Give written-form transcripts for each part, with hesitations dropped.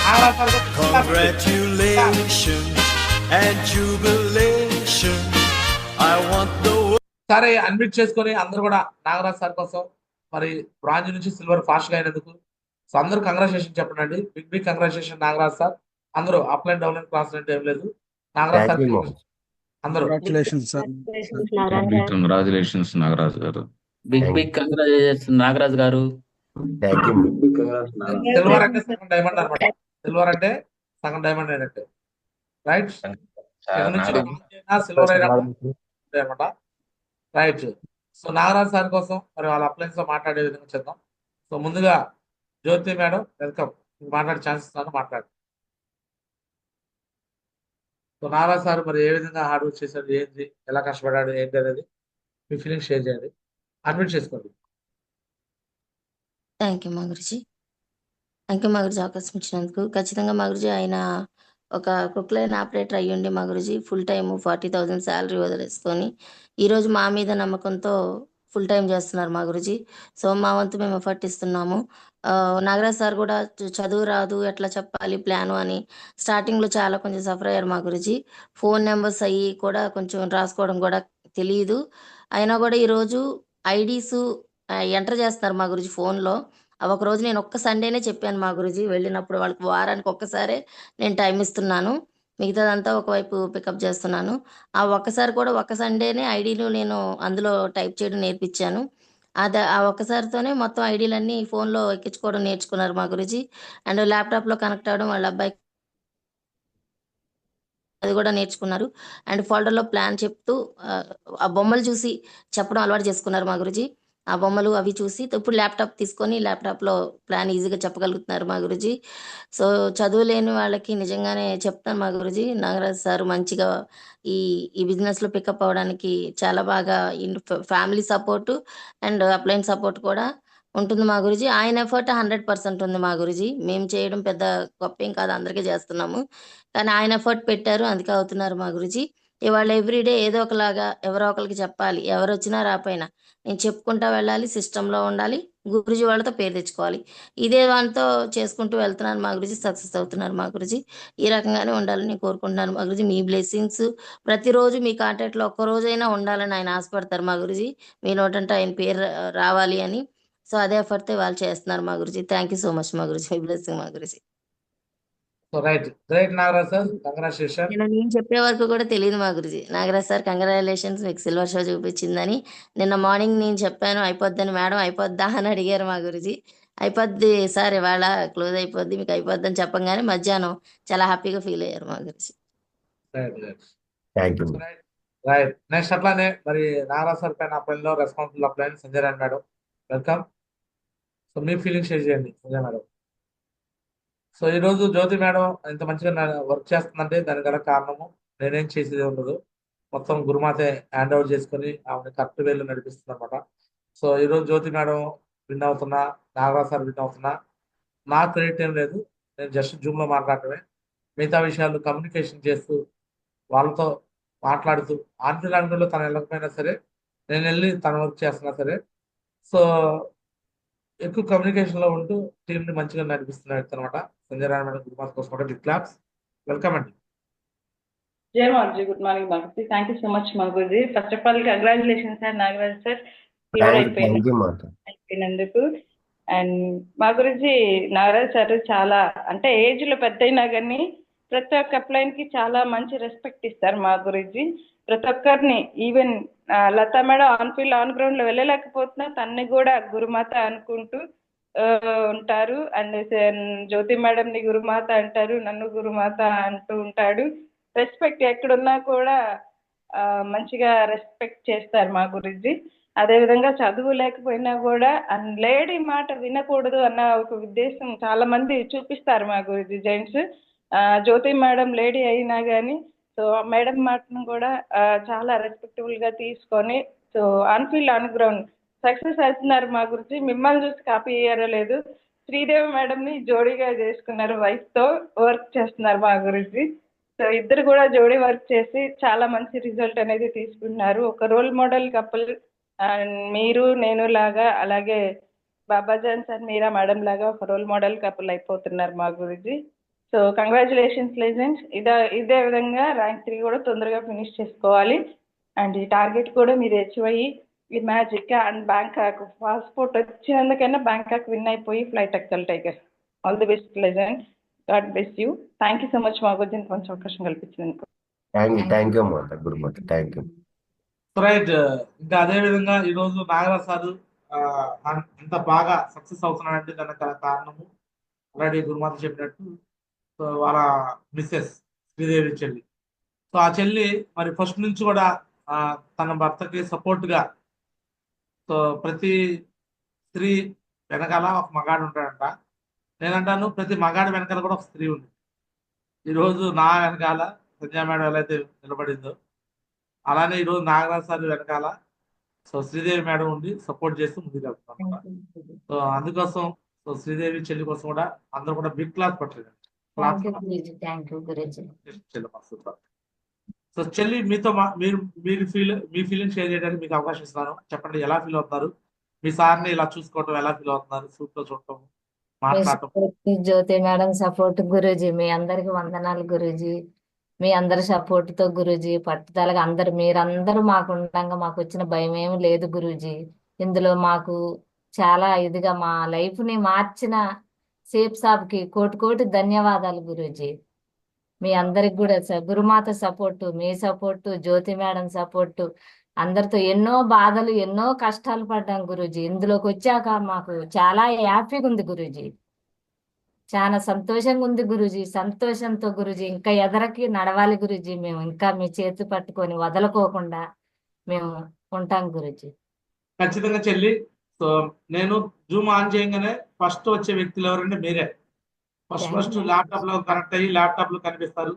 Nagaraj sir కోసం Congratulations and jubilation. I want the world. సరే అన్మిట్ చేసుకొని అందరూ కూడా నాగరాజ్ సార్ కోసం మరి బ్రాంజ్ నుంచి సిల్వర్ ఫాస్ట్ గా అయినందుకు సో అందరూ కంగ్రాచులేషన్ చెప్పండి. Big big congratulation Nagaraj sir. అందరూ up line down line class అంటే ఏం లేదు. నాగరాజ్ సార్ అందరూ కంగ్రాచులేషన్స్ నాగరాజ్ గారు. బిగ్ బిగ్ కంగ్రాచులేషన్స్ నాగరాజ్ గారు. సిల్వర్ అంటే సగం డైమండ్ అనమాట. సిల్వర్ అంటే సగం డైమండ్ అయినట్టు, రైట్? సిల్వర్ అనమాట, రైట్? సో నాగరాజ్ సార్ కోసం మరి వాళ్ళ అప్లైన్స్ లో మాట్లాడే విధంగా చేద్దాం. సో ముందుగా జ్యోతి మేడం వెల్కమ్, మాట్లాడే ఛాన్స్ ఇస్తాను, మాట్లాడు. సో నాగరాజ్ సార్ మరి ఏ విధంగా హార్డ్ వర్క్ చేశాడు, ఏంటి, ఎలా కష్టపడ్డాడు, ఏంటి అనేది మీ ఫీలింగ్స్ షేర్ చేయండి. అడ్మిట్ చేసుకోండి. థ్యాంక్ యూ మా గురుజీ. థ్యాంక్ యూ మా గురుజీ అవకాశం ఇచ్చినందుకు. ఖచ్చితంగా మా గురుజీ ఆయన ఒక కుక్ లైన్ ఆపరేటర్ అయ్యుండి మా గురుజీ ఫుల్ టైం 40,000 శాలరీ వదిలేసుకొని ఈరోజు మా మీద నమ్మకంతో ఫుల్ టైం చేస్తున్నారు మా గురుజీ. సో మా వంతు మేము ఎఫర్ట్ ఇస్తున్నాము. నాగరాజ్ సార్ కూడా చదువు రాదు ఎట్లా చెప్పాలి ప్లాను అని స్టార్టింగ్లో చాలా కొంచెం సఫర్ అయ్యారు మా గురుజీ. ఫోన్ నెంబర్స్ అయ్యి కూడా కొంచెం రాసుకోవడం కూడా తెలియదు. అయినా కూడా ఈరోజు ఐడీస్ ఎంటర్ చేస్తున్నారు మా గురుజీ ఫోన్లో. ఒక రోజు నేను ఒక్క సండేనే చెప్పాను మా గురుజీ, వెళ్ళినప్పుడు వాళ్ళకి వారానికి ఒక్కసారే నేను టైం ఇస్తున్నాను, మిగతాదంతా ఒకవైపు పికప్ చేస్తున్నాను. ఆ ఒక్కసారి కూడా ఒక్క సండేనే ఐడీలు నేను అందులో టైప్ చేయడం నేర్పించాను. ఆ ఒక్కసారితోనే మొత్తం ఐడీలన్నీ ఫోన్లో ఎక్కించుకోవడం నేర్చుకున్నారు మా గురుజీ. అండ్ ల్యాప్టాప్లో కనెక్ట్ అవ్వడం వాళ్ళ అబ్బాయి అది కూడా నేర్చుకున్నారు. అండ్ ఫోల్డర్లో ప్లాన్ చెప్తూ ఆ బొమ్మలు చూసి చెప్పడం అలవాటు చేసుకున్నారు మా గురుజీ. ఆ బొమ్మలు అవి చూసి ఇప్పుడు ల్యాప్టాప్ తీసుకొని ల్యాప్టాప్లో ప్లాన్ ఈజీగా చెప్పగలుగుతున్నారు మా గురుజీ. సో చదువు లేని వాళ్ళకి నిజంగానే చెప్తాను మా గురుజీ, నాగరాజ్ సార్ మంచిగా ఈ ఈ బిజినెస్లో పికప్ అవ్వడానికి చాలా బాగా family support and upline support కూడా ఉంటుంది మా గురుజీ. ఆయన ఎఫర్ట్ 100% ఉంది మా గురుజీ. మేము చేయడం పెద్ద గొప్ప ఏం కాదు, అందరికీ చేస్తున్నాము. కానీ ఆయన ఎఫర్ట్ పెట్టారు, అందుకే అవుతున్నారు మా గురుజీ. ఇవాళ ఎవ్రీడే ఏదో ఒకలాగా ఎవరో ఒకరికి చెప్పాలి, ఎవరు వచ్చినా రాపోయినా నేను చెప్పుకుంటా వెళ్ళాలి, సిస్టంలో ఉండాలి, గురుజీ వాళ్ళతో పేరు తెచ్చుకోవాలి. ఇదే వాళ్ళతో చేసుకుంటూ వెళ్తున్నాను మా గురుజీ, సక్సెస్ అవుతున్నారు మా గురుజీ. ఈ రకంగానే ఉండాలని కోరుకుంటున్నాను మా గురుజీ. మీ బ్లెస్సింగ్స్ ప్రతిరోజు మీ కాంటాక్ట్లో ఒక్కరోజైనా ఉండాలని ఆయన ఆశపడతారు మా గురుజీ. మీ నోటంటే ఆయన పేరు రావాలి అని. సో అదే ఎఫర్ట్తో వాళ్ళు చేస్తున్నారు మా Guruji. Thank you so much మా గురుజీ, మీ బ్లెస్సింగ్ మా Guruji. So right, great Nagaraj sir, congratulation. నేను చెప్పే వరకు కూడా తెలియదు మా గురుజీ. నాగరాజ్ సార్ కంగ్రాచులేషన్స్, మీకు సిల్వర్ షో చూపించిందని. నిన్న మార్నింగ్ నేను చెప్పాను అయిపోద్దని, మేడం అయిపోద్దా అని అడిగారు మా గురుజీ. అయిపోద్ది సార్, ఇవాళ క్లోజ్ అయిపోద్ది, మీకు అయిపోద్దని చెప్పంగానే మధ్యాహ్నం చాలా హ్యాపీగా ఫీల్ అయ్యారు మా గురుజీ. రైట్, నెక్స్ట్ అట్లానే మరి నాగరాజ్ సార్ పైన అప్లైన్లో responsible upline Sanjay Rai madam welcome. So మీ ఫీలింగ్ షేర్ చేయండి సంజయ్ మేడం. సో ఈరోజు జ్యోతి మేడం ఇంత మంచిగా వర్క్ చేస్తుందంటే దానికి గల కారణము నేనేం చేసేది ఉండదు, మొత్తం గురుమాతే హ్యాండ్ ఓవర్ చేసుకొని ఆమె కరెక్ట్ వేలో నడిపిస్తుంది అనమాట. సో ఈరోజు జ్యోతి మేడం విన్ అవుతున్నా, నాగరాజ్ సార్ విన్ అవుతున్నా, నా క్రెడిట్ ఏం లేదు, నేను జస్ట్ జూమ్లో మాట్లాడటమే. మిగతా విషయాలు కమ్యూనికేషన్ చేస్తూ వాళ్ళతో మాట్లాడుతూ ఆన్లైన్లో తను వెళ్ళకపోయినా సరే నేను వెళ్ళి తన వర్క్ చేస్తున్నా సరే, సో ఎక్కువ కమ్యూనికేషన్ లో ఉంటూ టీం ని మంచిగా నడిపిస్తున్నాడు అనమాట. Sanjay Rai madam good marks కోసం బిగ్ క్లాప్స్, వెల్కమ్ అండి. జై మాగుజీ, గుడ్ మార్నింగ్ మాగుజీ. థ్యాంక్ యూ సో మచ్ మాగుజీ. First of all congratulation sir, Nagaraj sir అయిపోయినందుకు. అండ్ మా గురించి నాగరాజ్ సార్ చాలా అంటే ఏజ్ లో పెద్ద అయినా కానీ ప్రతి ఒక్క అప్లైన్ కి చాలా మంచి రెస్పెక్ట్ ఇస్తారు మా గురించి. ప్రతి ఒక్కరిని even Latha madam on field on ground లో వెళ్ళలేకపోతున్నా తన్ని కూడా గురుమాత అనుకుంటూ ఉంటారు. అండ్ జ్యోతి మేడం ని గురుమాత అంటారు, నన్ను గురుమాత అంటూ ఉంటాడు. రెస్పెక్ట్ ఎక్కడున్నా కూడా మంచిగా రెస్పెక్ట్ చేస్తారు మా గురించి. అదేవిధంగా చదువు లేకపోయినా కూడా లేడీ మాట వినకూడదు అన్న ఒక ఉద్దేశం చాలా మంది చూపిస్తారు మా గురించి జెంట్స్. జ్యోతి మేడం లేడీ అయినా కానీ సో మేడం మాటను కూడా చాలా రెస్పెక్టబుల్ గా తీసుకొని so on field on ground success అవుతున్నారు మా గురించి. మిమ్మల్ని చూసి కాపీ చేయలేదు, శ్రీదేవి మేడం ని జోడీగా చేసుకున్నారు, వైఫ్ తో వర్క్ చేస్తున్నారు మా గురించి. సో ఇద్దరు కూడా జోడీ వర్క్ చేసి చాలా మంచి రిజల్ట్ అనేది తీసుకున్నారు. ఒక రోల్ మోడల్ కపుల్ మీరు నేను లాగా, అలాగే బాబాజాన్ సార్ మీరా మేడం లాగా ఒక రోల్ మోడల్ కపుల్ అయిపోతున్నారు మా గురించి. So congratulations legends. ఇదే విధంగా ర్యాంక్ 3 కూడా తొందరగా ఫినిష్ చేసుకోవాలి. అండ్ ఈ టార్గెట్ కూడా మీరు అచీవ్ అయ్యి ఈ మ్యాజిక్ అండ్ బ్యాంకాక్ పాస్పోర్ట్ వచ్చినందుకైనా బ్యాంకాక్ విన్ అయిపోయి ఫ్లైట్ ఎక్కాలి tiger. All the best legend. God bless you. Thank you so much మా గురించి కొంచెం అవకాశం కల్పించినందుకు. థ్యాంక్ యూ అమ్మా గురుమాత. Thank you. రైట్. ఇంకా అదే విధంగా ఈ రోజు నాగరాజ్ సార్ అంత బాగా సక్సెస్ అవుతున్నాడంటే దానికి గల కారణము ఆల్రెడీ గురుమాత చెప్పినట్టు సో వాళ్ళ మిస్సెస్ శ్రీదేవి చెల్లి. సో ఆ చెల్లి మరి ఫస్ట్ నుంచి కూడా తన భర్తకి సపోర్ట్ గా సో ప్రతి స్త్రీ వెనకాల ఒక మగాడు ఉంటాడంట. నేనంటాను ప్రతి మగాడి వెనకాల కూడా ఒక స్త్రీ ఉంది. ఈరోజు నా వెనకాల సంధ్యా మేడం ఎలా అయితే నిలబడిందో అలానే ఈరోజు నాగరాజ్ సార్ వెనకాల సో శ్రీదేవి మేడం ఉండి సపోర్ట్ చేస్తూ ముందుకు వెళ్తున్నాం అనమాట. సో అందుకోసం సో శ్రీదేవి చెల్లి కోసం కూడా అందరూ కూడా బిగ్ క్లాస్ పట్టలేదు. సూపర్. సో చెల్లి మీతో మీ ఫీలింగ్ షేర్ చేయడానికి మీకు అవకాశం ఇస్తాను. చెప్పండి, ఎలా ఫీల్ అవుతున్నారు? మీ సార్ని ఇలా చూసుకోవటం ఎలా ఫీల్ అవుతున్నారు? సూట్ లో చూడటం, మాట్లాడటం. జ్యోతి మేడం సపోర్ట్ గురూజీ, మీ అందరికి వందనాలు గురూజీ. మీ అందరి సపోర్ట్ తో గురూజీ, పట్టుదలగా మీరందరూ మాకు ఉండగా మాకు వచ్చిన భయం ఏమి లేదు గురూజీ. ఇందులో మాకు చాలా ఇదిగా మా లైఫ్ ని మార్చిన సేఫ్ సాబ్కి కోటి ధన్యవాదాలు గురూజీ. మీ అందరికి కూడా గురుమాత సపోర్టు, మీ సపోర్టు, జ్యోతి మేడం సపోర్టు, అందరితో ఎన్నో బాధలు ఎన్నో కష్టాలు పడ్డాం గురూజీ. ఇందులోకి వచ్చాక మాకు చాలా హ్యాపీగా ఉంది గురూజీ. చాలా సంతోషంగా ఉంది గురూజీ. సంతోషంతో గురూజీ ఇంకా ఎదరకి నడవాలి గురూజీ. మేము ఇంకా మీ చేతి పట్టుకొని వదలకోకుండా మేము ఉంటాం గురూజీ. ఖచ్చితంగా చెల్లి. సో నేను జూమ్ ఆన్ చేయగానే ఫస్ట్ వచ్చే వ్యక్తులు ఎవరంటే మీరే. ఫస్ట్ ల్యాప్టాప్ లో కనెక్ట్ అయ్యి ల్యాప్టాప్ లో కనిపిస్తారు.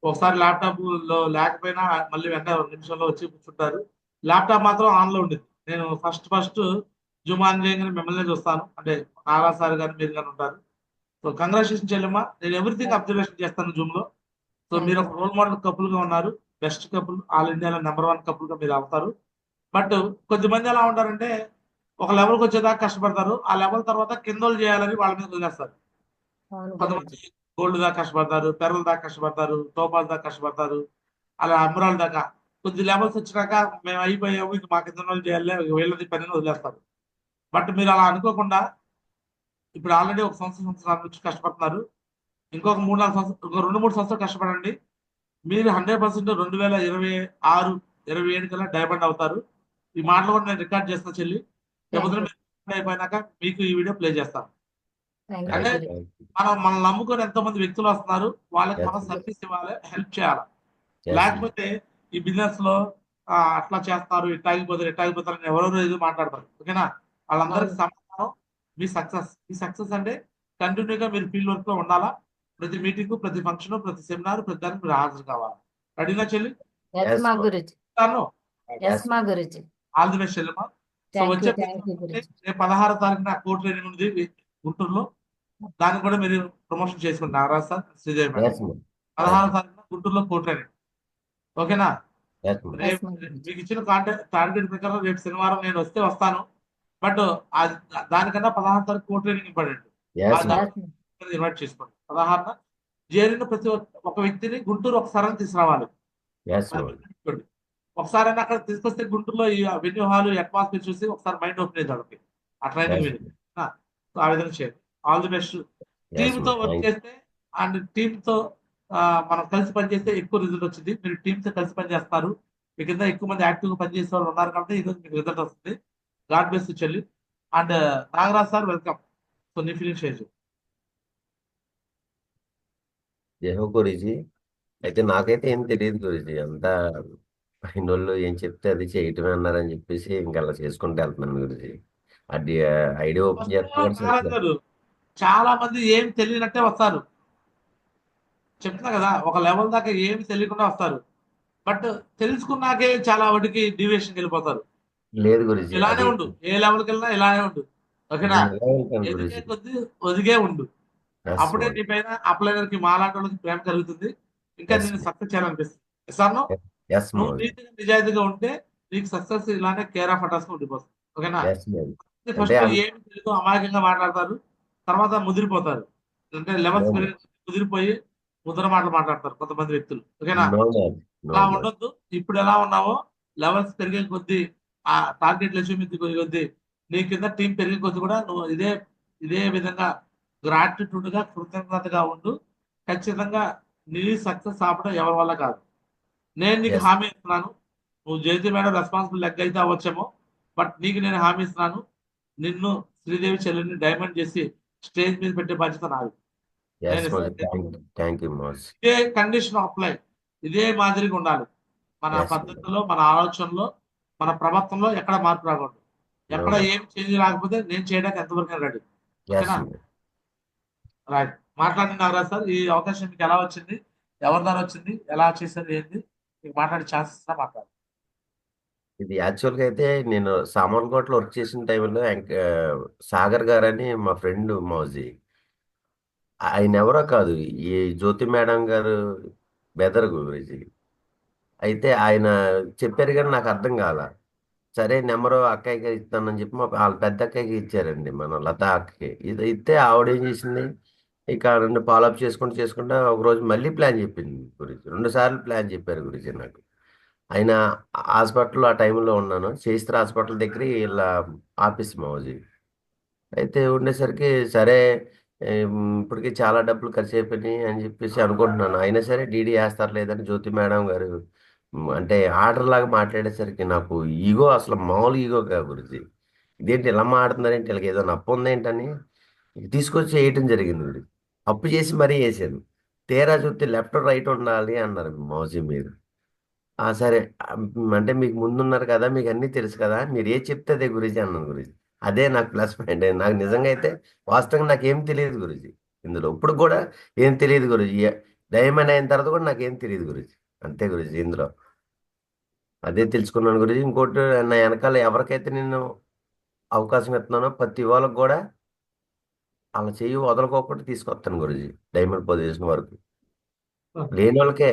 ఒకసారి ల్యాప్టాప్ లో లేకపోయినా మళ్ళీ వెంటనే 2 నిమిషంలో వచ్చి కూర్చుంటారు. ల్యాప్టాప్ మాత్రం ఆన్ లో ఉండేది. నేను ఫస్ట్ జూమ్ ఆన్ చేయగానే మిమ్మల్ని చూస్తాను. అంటే నాగరాజ్ సార్ గారు మీరు కానీ ఉంటారు. సో కంగ్రాచులేషన్ చెల్లెమ్మ. నేను ఎవ్రీథింగ్ అబ్జర్వేషన్ చేస్తాను జూమ్ లో. సో మీరు ఒక రోల్ మోడల్ కపుల్ గా ఉన్నారు. బెస్ట్ కపుల్, ఆల్ ఇండియాలో నెంబర్ 1 కపుల్ గా మీరు అవుతారు. బట్ కొద్దిమంది ఎలా ఉంటారంటే ఒక లెవెల్కి వచ్చేదాకా కష్టపడతారు. ఆ లెవెల్ తర్వాత కిందలు చేయాలని వాళ్ళ మీద వదిలేస్తారు. కొంతమంది గోల్డ్ దాకా కష్టపడతారు, పెరల దాకా కష్టపడతారు, టోపాల్ దాకా కష్టపడతారు, అలా అమరాల దాకా. కొద్ది లెవెల్స్ వచ్చినాక మేము అయిపోయాము, ఇది మా కింద వాళ్ళు చేయాలి, వీళ్ళది పని వదిలేస్తారు. బట్ మీరు అలా అనుకోకుండా ఇప్పుడు ఆల్రెడీ ఒక సంవత్సరాల నుంచి కష్టపడుతున్నారు. ఇంకొక 3-4 సంవత్సరాలు, ఇంకో 2-3 సంవత్సరాలు కష్టపడండి. మీరు 100% 2026, 27 కల్లా డైమండ్ అవుతారు. ఈ మాటలు కూడా నేను రికార్డ్ చేస్తాను చెల్లి. అయిపోయినాక మీకు ఈ వీడియో ప్లే చేస్తాను. అంటే మనం నమ్ముకొని ఎంతో మంది వ్యక్తులు వస్తున్నారు. వాళ్ళకి మనం సర్వీస్ ఇవ్వాలి, హెల్ప్ చేయాలి. లేకపోతే ఈ బిజినెస్ లో అట్లా చేస్తారు, ఇట్టాగిపోతారు అని ఎవరెవరో ఏదో మాట్లాడతారు. ఓకేనా? వాళ్ళందరికీ సమాధానం మీ సక్సెస్ అంటే కంటిన్యూగా మీరు ఫీల్డ్ వర్క్ లో ఉండాలా. ప్రతి మీటింగ్, ప్రతి ఫంక్షన్, ప్రతి సెమినార్, ప్రతి దానికి మీరు హాజరు కావాలి. రెడీనా చెల్లి? ఆల్ ది బెస్ట్ చెల్లెమ్మా. సో వచ్చే 16వ తారీఖున కోర్టు ట్రైనింగ్ ఉంది గుంటూరులో. దానికి కూడా మీరు ప్రమోషన్ చేసుకుంటారు నాగరాజ్ సార్, శ్రీదేవి మేడం. 16వ తారీఖున గుంటూరులో కోర్టు ట్రైనింగ్. ఓకేనా? రేపు మీకు ఇచ్చిన టార్గెట్ ప్రకారం రేపు శనివారం నేను వస్తాను. బట్ దానికన్నా 16వ తారీఖు కోర్టు ట్రైనింగ్ ఇంపార్టెంట్. ఇన్వైట్ చేసుకోండి. 16న చేరిన ప్రతి ఒక్క వ్యక్తిని గుంటూరు ఒకసారి తీసుకురావాలి. ఒకసారి అక్కడ తీసుకొస్తే గుంటూరులో ఈ వెన్యూ హాల్ అట్మాస్ఫియర్ చూసి ఒకసారి మైండ్ ఓపెన్ అవుతుంది. ఆ ట్రైనింగ్ ఆ విధంగా చేయండి. All the best. టీమ్ తో వర్క్ చేస్తే అండ్ టీమ్ తో మనం కలిసి పనిచేస్తే ఎక్కువ రిజల్ట్ వచ్చింది. మీరు టీమ్ తో కలిసి పనిచేస్తారు. మీ కింద ఎక్కువ మంది యాక్టివ్ గా పనిచేసే వాళ్ళు ఉన్నారు కాబట్టి ఈరోజు మీకు రిజల్ట్ వస్తుంది. గాడ్ బ్లెస్ యు చెల్లి. And Nagaraj sir welcome. So నీ ఫీలింగ్ షేర్ చేయండి. జయహో గురూజీ. అయితే నాకైతే ఏం తెలియదు గురూజీ. అంతా పైన వాళ్ళు ఏం చెప్తే అది చేయటమే అన్నారని చెప్పేసి ఇంకా అలా చేసుకుంటూ వెళ్తున్నాను గురూజీ. అది ఐడియా ఓపెన్ చేస్తున్నారు. చాలా మంది ఏం తెలియనట్టే వస్తారు. చెప్తున్నా కదా, ఒక లెవెల్ దాకా ఏమి తెలియకుండా వస్తారు. బట్ తెలుసుకున్నాకే చాలా వాటికి డివియేషన్ వెళ్ళిపోతారు. లేదు గురూజీ, ఇలానే ఉండు, ఏ లెవెల్కి వెళ్ళినా ఇలానే ఉండు. ఓకేనా? ఎదిగే కొద్ది ఒదిగే ఉండు. అప్పుడే నీ పైన అప్లైనర్ కి మాలాంటి వాళ్ళకి ప్రేమ కలుగుతుంది. ఇంకా నేను సక్సెస్ చేయాలనిపిస్తుంది. సార్ నువ్వు నీతిగా నిజాయితీగా ఉంటే నీకు సక్సెస్ ఇలానే కేర్ ఆఫ్ అటాస్ ఉండిపోతుంది. ఓకేనా? ఫస్ట్ ఏమి తెలియదు అమాయకంగా మాట్లాడతారు, తర్వాత ముదిరిపోతారు. అంటే లెవెల్స్ కుదిరిపోయి ముద్ర మాటలు మాట్లాడతారు కొంతమంది వ్యక్తులు. ఓకేనా? నో మ్యామ్, నో అలా మ్యామ్. ఉండొద్దు. ఇప్పుడు ఎలా ఉన్నావో లెవెల్స్ పెరిగే కొద్దీ, ఆ టార్గెట్లు అచీవ్ కొద్దీ నీ కింద టీం పెరిగే కొద్దీ కూడా నువ్వు ఇదే విధంగా గ్రాటిట్యూడ్ గా కృతజ్ఞతగా ఉండు. ఖచ్చితంగా నీ సక్సెస్ ఆపడం ఎవరి వల్ల కాదు. నేను నీకు ఎస్ హామీ ఇస్తున్నాను. నువ్వు జయంతి మేడం రెస్పాన్సిబుల్ లెగ్ అయితే అవ్వచ్చేమో, బట్ నీకు నేను హామీ ఇస్తున్నాను. నిన్ను శ్రీదేవి చెల్లెల్ని డైమండ్ చేసి స్టేజ్ మీద పెట్టే బాధ్యత నాది. ఎస్ నేను మోజ్, ఇస్తాను. థ్యాంక్ యూ మోజ్. ఇదే కండిషన్ అప్లై, ఇదే మాదిరిగా ఉండాలి. మన ఎస్ పద్ధతిలో, మన ఆలోచనలో, మన ప్రవర్తనలో ఎక్కడ మార్పు రాకూడదు. నో ఎక్కడ మ్యామ్. ఏం చేంజ్ రాకపోతే నేను చేయడానికి ఎంతవరకు రెడీ. ఎస్ ఓకేనా? రైట్. మాట్లాడండి నాగరాజ్ సార్. ఈ అవకాశం మీకు ఎలా వచ్చింది, ఎవరి ద్వారా వచ్చింది, ఎలా చేశారు, ఏంది? మీకు మాట్లాడే ఛాన్స్ ఇస్తున్నా, మాట్లాడు. ఇది యాక్చువల్గా అయితే నేను సామర్లకోటలో వర్క్ చేసిన టైంలో సాగర్ గారని మా ఫ్రెండ్ మౌజీ, ఆయన ఎవరో కాదు, ఈ జ్యోతి మేడం గారు బెదర్ గురించి. అయితే ఆయన చెప్పారు కానీ నాకు అర్థం కాల. సరే నెంబరు అక్కయ్యకి ఇస్తానని చెప్పి వాళ్ళ పెద్ద అక్కయ్యకి ఇచ్చారండి, మన లతా అక్కకి. ఇది ఇస్తే ఆవిడ ఏం చేసింది, ఇక రెండు ఫాలోఅప్ చేసుకుంటూ ఒకరోజు మళ్ళీ ప్లాన్ చెప్పింది గురించి. 2 సార్లు ప్లాన్ చెప్పారు గురించి నాకు. ఆయన హాస్పిటల్లో ఆ టైంలో ఉన్నాను, చేయిస్త్ర హాస్పిటల్ దగ్గర ఇలా ఆఫీస్ మౌజీ. అయితే ఉండేసరికి సరే, ఇప్పటికి చాలా డబ్బులు ఖర్చు అయిపోయినాయి అని చెప్పేసి అనుకుంటున్నాను. అయినా సరే డీడీ వేస్తారు లేదని జ్యోతి మేడం గారు అంటే ఆర్డర్ లాగా మాట్లాడేసరికి నాకు ఈగో, అసలు మామూలు ఈగో కాదు గురించి. ఇదేంటి ఇలా మాట్లాడుతున్నారేంటి, వీళ్ళకి ఏదో నప్పు ఉందేంటని తీసుకొచ్చి వేయటం జరిగింది గురించి. అప్పు చేసి మరీ వేసాను. తీరా చూస్తే లెఫ్ట్ రైట్ ఉండాలి అన్నారు మౌజీ మీరు. సరే. అంటే మీకు ముందున్నారు కదా, మీకు అన్నీ తెలుసు కదా, మీరు ఏది చెప్తే అదే గురించి అన్నాను గురించి. అదే నాకు ప్లస్ పాయింట్. నాకు నిజంగా అయితే వాస్తవంగా నాకేం తెలియదు గురించి ఇందులో. ఇప్పుడు కూడా ఏం తెలియదు గురించి. డైమండ్ అయిన తర్వాత కూడా నాకేం తెలియదు గురించి. అంతే గురించి ఇందులో. అదే తెలుసుకున్నాను గురించి. ఇంకోటి, నా వెనకాల ఎవరికైతే నేను అవకాశం ఇస్తున్నానో ప్రతి వాళ్ళకి కూడా అలా చెయ్యి వదలుకోకుండా తీసుకొస్తాను గురించి, డైమండ్ పొజిషన్ వరకు. లేని వాళ్ళకే,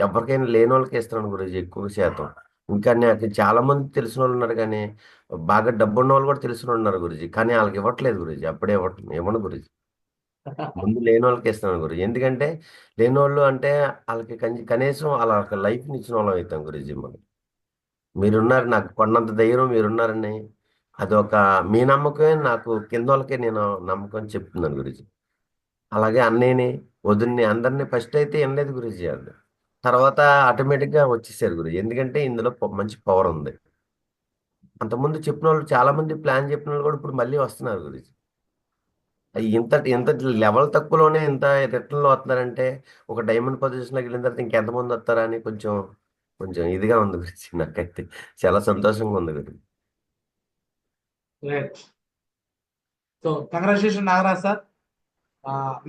ఎవరికైనా లేని వాళ్ళకే ఇస్తున్నాను గురించి ఎక్కువ శాతం. ఇంకా నాకు చాలా మంది తెలిసిన వాళ్ళు ఉన్నారు, కానీ బాగా డబ్బు ఉన్న వాళ్ళు కూడా తెలిసిన వాళ్ళు ఉన్నారు గురించి, కానీ వాళ్ళకి ఇవ్వట్లేదు గురించి. అప్పుడే ఇవ్వను గురించి. ముందు లేని వాళ్ళకి ఇస్తున్నాను గురించి. ఎందుకంటే లేని వాళ్ళు అంటే వాళ్ళకి కనీసం వాళ్ళ లైఫ్ని ఇచ్చిన వాళ్ళం అవుతాం గురించి. మనం మీరున్నారు, నాకు కొన్నంత ధైర్యం మీరున్నారని, అదొక మీ నమ్మకమే నాకు కింద వాళ్ళకే నేను నమ్మకం చెప్తున్నాను గురించి. అలాగే అన్నయ్యని, వదిన్ని, అందరినీ ఫస్ట్ అయితే వినలేదు గురించి. అది తర్వాత ఆటోమేటిక్గా వచ్చేసారు గురించి. ఎందుకంటే ఇందులో మంచి పవర్ ఉంది. అంతకుముందు చెప్పిన వాళ్ళు చాలా మంది, ప్లాన్ చెప్పిన వాళ్ళు కూడా ఇప్పుడు మళ్ళీ వస్తున్నారు గురించి. ఇంత ఇంత లెవెల్ తక్కువలోనే ఇంత రిటర్న్లో వస్తున్నారంటే, ఒక డైమండ్ పొజిషన్లోకి వెళ్ళిన తర్వాత ఇంకెంతమంది వస్తారా అని కొంచెం కొంచెం ఇదిగా ఉంది గురించి. నాకైతే చాలా సంతోషంగా ఉంది గురించి. Right. So congratulation Nagaraj sir.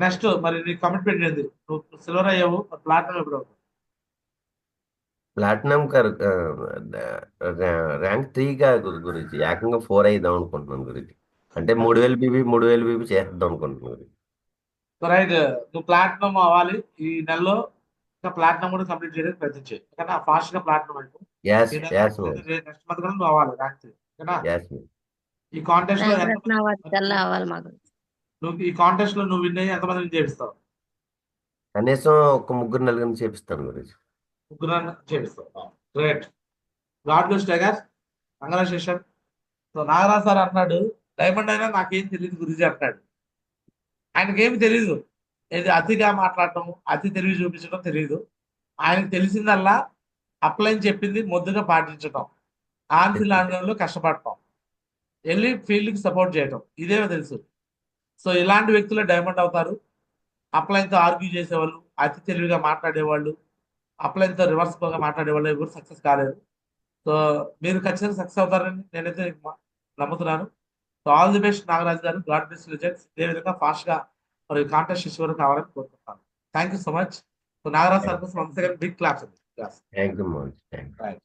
Next మరి నీ కమిట్మెంట్ ఏంది? నువ్వు సిల్వర్ అయ్యావు, ప్లాటినం ఎప్పుడు అవుతావు? ప్లాటినం ర్యాంక్ 3గా గురించి, ఏకంగా 4 అయిద్దాం అనుకుంటున్నాను గురించి. అంటే 3000 బీబీ చేద్దాం అనుకుంటున్నాను గురించి. రైట్. నువ్వు ప్లాటినం అవ్వాలి ఈ నెలలో. ఇంకా ప్లాటినం కూడా కంప్లీట్ చేయడానికి ప్రయత్నించాయి. ఓకేనా? ఫాస్ట్ గా ప్లాటినం అయిపో. యాస్ ఈ నెల యాస్ నెక్స్ట్ మంత్ కూడా నువ్వు అవ్వాలి ర్యాంక్ 3. ఓకేనా? యాస్ ఈ కాంటెస్ట్ లో రత్న అవార్డు కల్లా అవ్వాలి మా గురించి. నువ్వు విన్ అయ్యి ఎంతమందిని చేపిస్తావు? కనీసం ఒక 3-4 చేపిస్తాను గురించి. ముగ్గురు చేపిస్తావు. Great. God bless tiger. Congratulation. So Nagaraj sir అన్నాడు, డైమండ్ అయినా నాకేం తెలియదు గురించి అంటాడు. ఆయనకేమి తెలీదు. ఇది అతిగా మాట్లాడటం, అతి తెలివి చూపించడం తెలియదు. ఆయనకు తెలిసిందల్లా అప్లైన్ చెప్పింది మొద్దుగా పాటించడం, ఆన్ఫీల్డ్ ఆడడంలో కష్టపడటం, వెళ్ళి ఫీల్డ్కి సపోర్ట్ చేయటం, ఇదే తెలుసు. సో ఇలాంటి వ్యక్తులు డైమండ్ అవుతారు. అప్లైన్తో ఆర్గ్యూ చేసేవాళ్ళు, అతి తెలివిగా మాట్లాడేవాళ్ళు, అప్లైన్తో రివర్స్గా మాట్లాడేవాళ్ళు ఎవరు సక్సెస్ కాలేదు. సో మీరు ఖచ్చితంగా సక్సెస్ అవుతారని నేనైతే నమ్ముతున్నాను. So all the best Nagaraj గారు. God bless results. ఇదే విధంగా ఫాస్ట్గా మరి కాంటెస్ట్ ఇచ్చేవారు కావాలని కోరుకుంటున్నాను. Thank you so much. So Nagaraj sir కోసం వన్స్ అగైన్ బిగ్ క్లాప్స్ అండి. Thank you Mohan. Thank you. Right.